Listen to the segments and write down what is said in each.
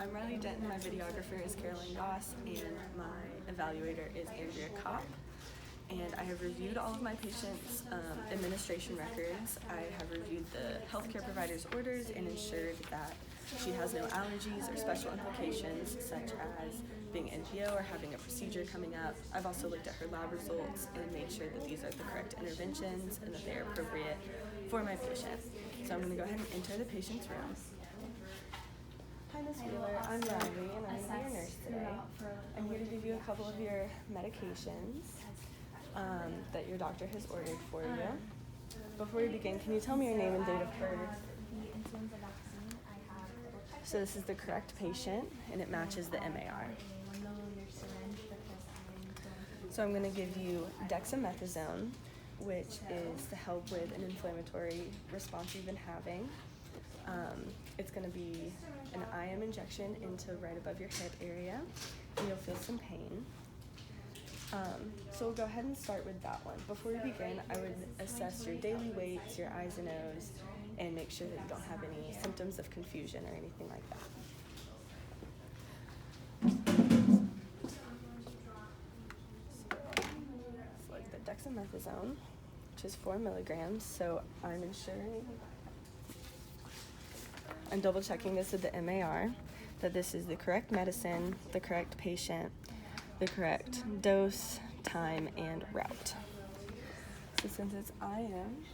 I'm Riley Denton, my videographer is Caroline Goss, and my evaluator is Andrea Kopp. And I have reviewed all of my patients' administration records. I have reviewed the healthcare provider's orders and ensured that she has no allergies or special implications, such as being NPO or having a procedure coming up. I've also looked at her lab results and made sure that these are the correct interventions and that they are appropriate for my patient. So I'm going to go ahead and enter the patient's room. Hi, Ms. Wheeler. I'm Riley, and I'm going to be your nurse today. I'm here to give you a couple of your medications that your doctor has ordered for you. Before we begin, can you tell me your name and date of birth? So this is the correct patient, and it matches the MAR. So I'm going to give you dexamethasone, which is to help with an inflammatory response you've been having. It's going to be an IM injection into right above your hip area, and you'll feel some pain. So we'll go ahead and start with that one. Before we begin, I would assess your daily weights, your eyes and nose, and make sure that you don't have any symptoms of confusion or anything like that. Select the dexamethasone, which is 4 milligrams, so I'm double checking this with the MAR, that this is the correct medicine, the correct patient, the correct dose, time, and route. So since it's IM,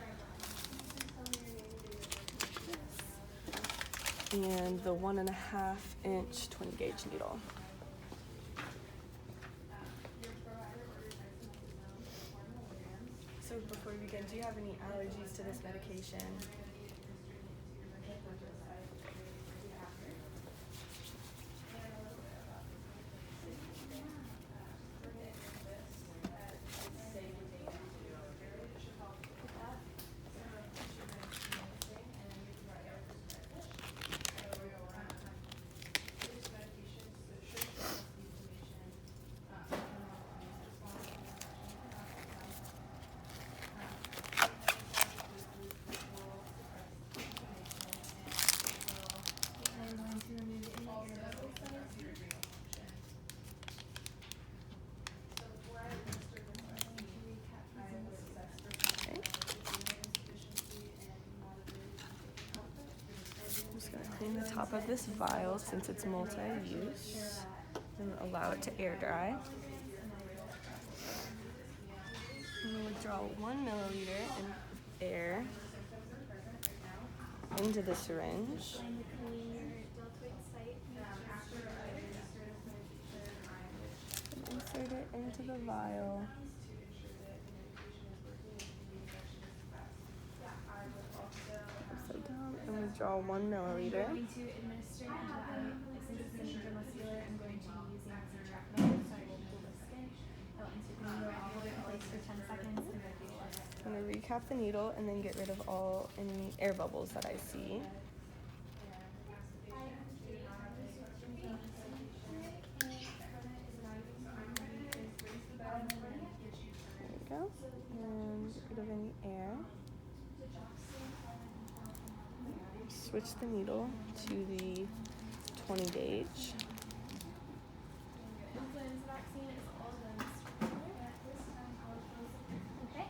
and the 1.5 inch 20 gauge needle. So before we begin, do you have any allergies to this medication? Clean the top of this vial since it's multi-use and allow it to air dry. I'm going to withdraw 1 milliliter in air into the syringe. And insert it into the vial. Upside down and withdraw 1 milliliter. I'm going to administer since it's intramuscular, I'm going to be using Z-Track method, so I will pull the skin. I'll insert the needle, I'll hold it in place for 10 seconds, and then I'm going to recap the needle and then get rid of any air bubbles that I see. There we go. And get rid of any air. Switch the needle to the 20 gauge. influenza vaccine is all done. Okay.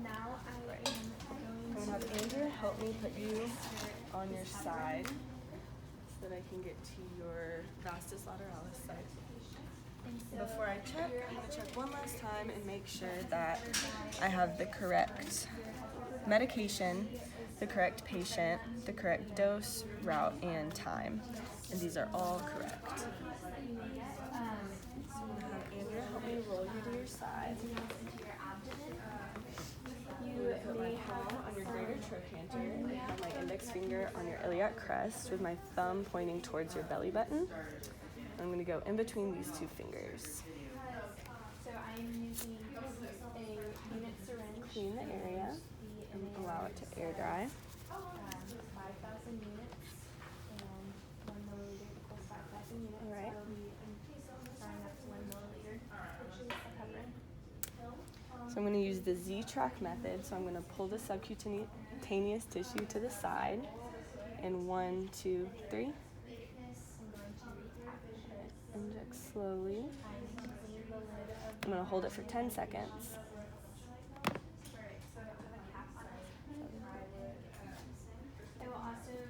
Now I am I'm going going to have Andrea help me put you on your side so that I can get to your vastus lateralis side. Before I check, I'm going to check one last time and make sure that I have the correct medication, the correct patient, the correct dose, route, and time. And these are all correct. So I'm going to have Andrea help me roll you to your side. You may have on your greater trochanter, I have my index finger on your iliac crest with my thumb pointing towards your belly button. I'm going to go in between these two fingers. So I'm using a unit syringe. Clean the area and allow it to air dry. 5,000 units and 1 milliliter equals 5,000 units. All right. So we starting up to 1 milliliter, which is a heparin. So I'm going to use the Z-Track method. So I'm going to pull the subcutaneous tissue to the side. And 1, 2, 3. Inject slowly. I'm going to hold it for 10 seconds.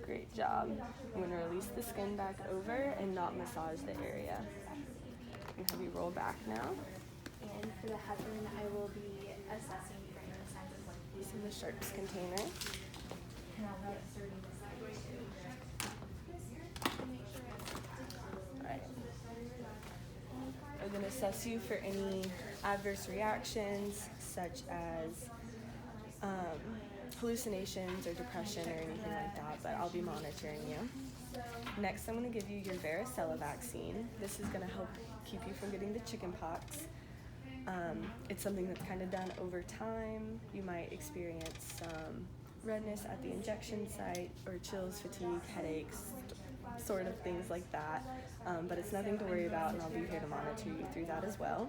Great job. I'm going to release the skin back over and not massage the area. I'm going to have you roll back now. And for the heparin, I will be assessing for any signs of like This is the sharps container. and I'll be inserting this Alright. I'm going to assess you for any adverse reactions such as hallucinations or depression or anything like that, but I'll be monitoring you. Next, I'm going to give you your varicella vaccine. This is going to help keep you from getting the chicken pox. It's something that's kind of done over time. You might experience some redness at the injection site or chills, fatigue, headaches, sort of things like that. But it's nothing to worry about, and I'll be here to monitor you through that as well.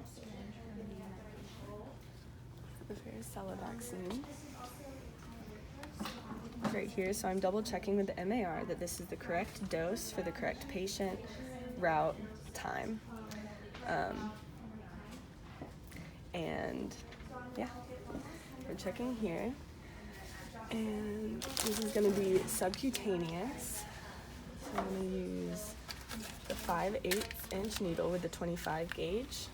The varicella vaccine. Right here, so I'm double checking with the MAR that this is the correct dose for the correct patient, route, time. And yeah, we're checking here. And this is going to be subcutaneous. So I'm going to use the 5/8 inch needle with the 25 gauge.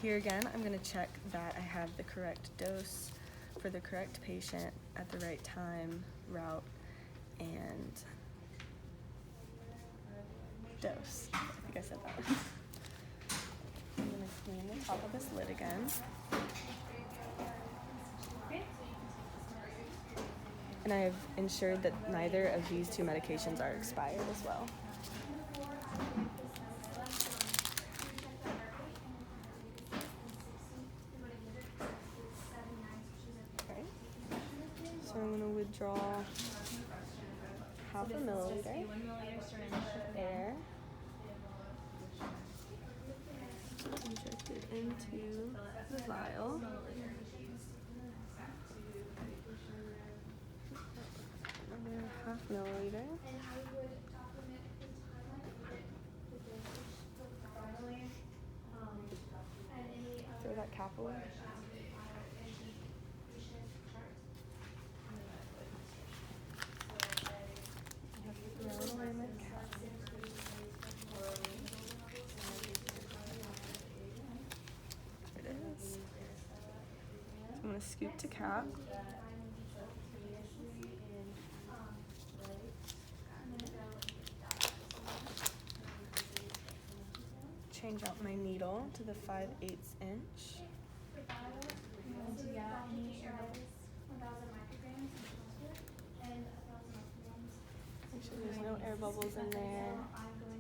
Here again, I'm going to check that I have the correct dose for the correct patient at the right time, route, and dose. I think I said that. I'm going to clean the top of this lid again. And I have ensured that neither of these two medications are expired as well. So I'm going to withdraw half a milliliter air, inject it into the vial. Another half milliliter. Throw that cap away. There it is. So I'm going to scoop to cap. Change out my needle to the 5/8 inch. Make sure there's no air bubbles in there,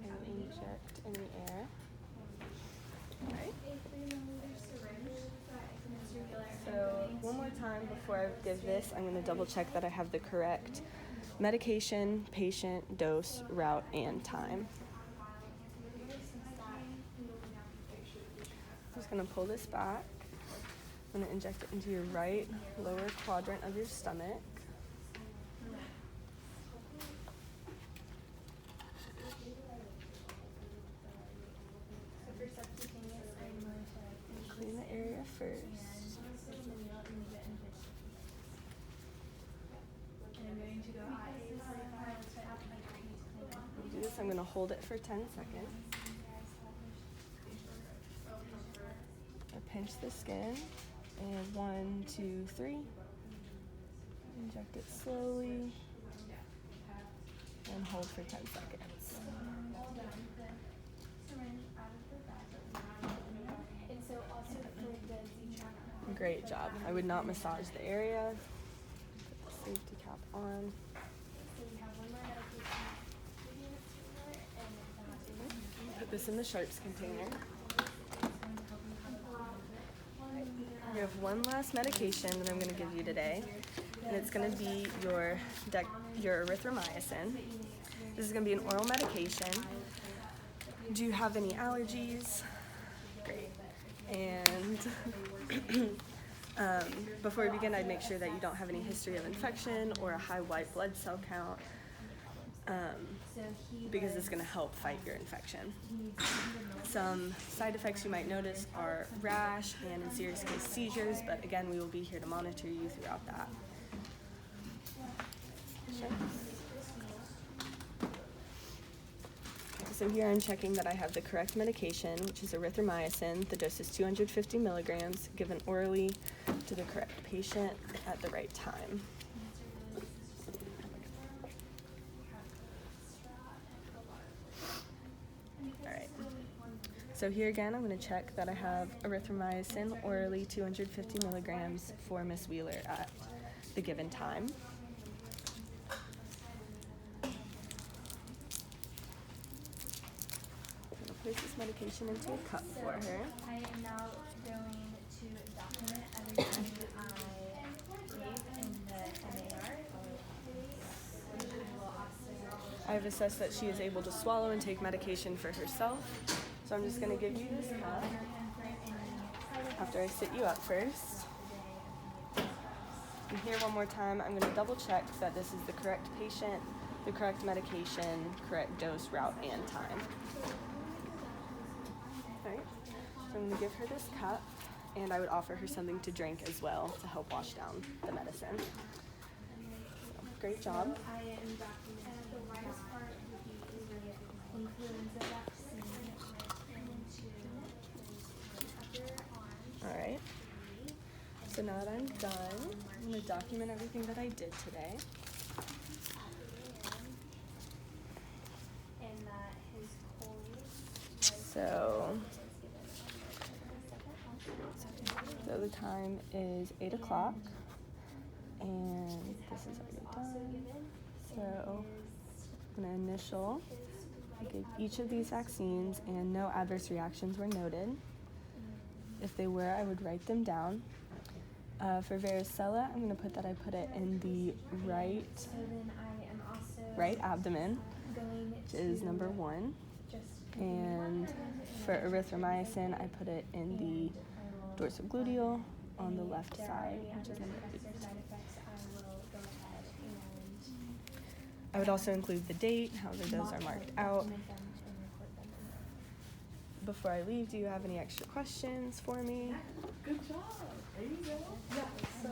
and inject in the air. Alright. So one more time before I give this, I'm going to double check that I have the correct medication, patient, dose, route, and time. I'm just going to pull this back. I'm going to inject it into your right lower quadrant of your stomach. Clean the area first. Do this. I'm going to hold it for 10 seconds. I pinch the skin, and 1, 2, 3. Inject it slowly, and hold for 10 seconds. Great job. I would not massage the area. Put the safety cap on. Put this in the sharps container. We have one last medication that I'm going to give you today, and it's going to be your erythromycin. This is going to be an oral medication. Do you have any allergies? Great. And Before we begin, I'd make sure that you don't have any history of infection or a high white blood cell count, because it's going to help fight your infection. Some side effects you might notice are rash and, in serious case, seizures, but again, we will be here to monitor you throughout that. Sure. So here I'm checking that I have the correct medication, which is erythromycin. The dose is 250 milligrams, given orally to the correct patient at the right time. All right. So here again, I'm going to check that I have erythromycin orally 250 milligrams for Miss Wheeler at the given time. Place this medication into a cup for her. I am now going to document everything I gave in the MAR. I have assessed that she is able to swallow and take medication for herself. So I'm just going to give you this cup after I sit you up first. And here one more time, I'm going to double check that this is the correct patient, the correct medication, correct dose, route, and time. Alright, so I'm going to give her this cup, and I would offer her something to drink as well to help wash down the medicine. So, great job. I am documenting the widest part would be influenza vaccine. Alright, so now that I'm done, I'm going to document everything that I did today. And that his So the time is 8 o'clock, and this is already done. So I'm going to initial. I gave each of these vaccines, and no adverse reactions were noted. If they were, I would write them down. For varicella, I'm going to put that I put it in the right abdomen, which is number 1. And for erythromycin, I put it in the dorsogluteal on the left side, which is number 8. I would also include the date, however those are marked out. Before I leave, do you have any extra questions for me? Good job. There you go. Yeah. So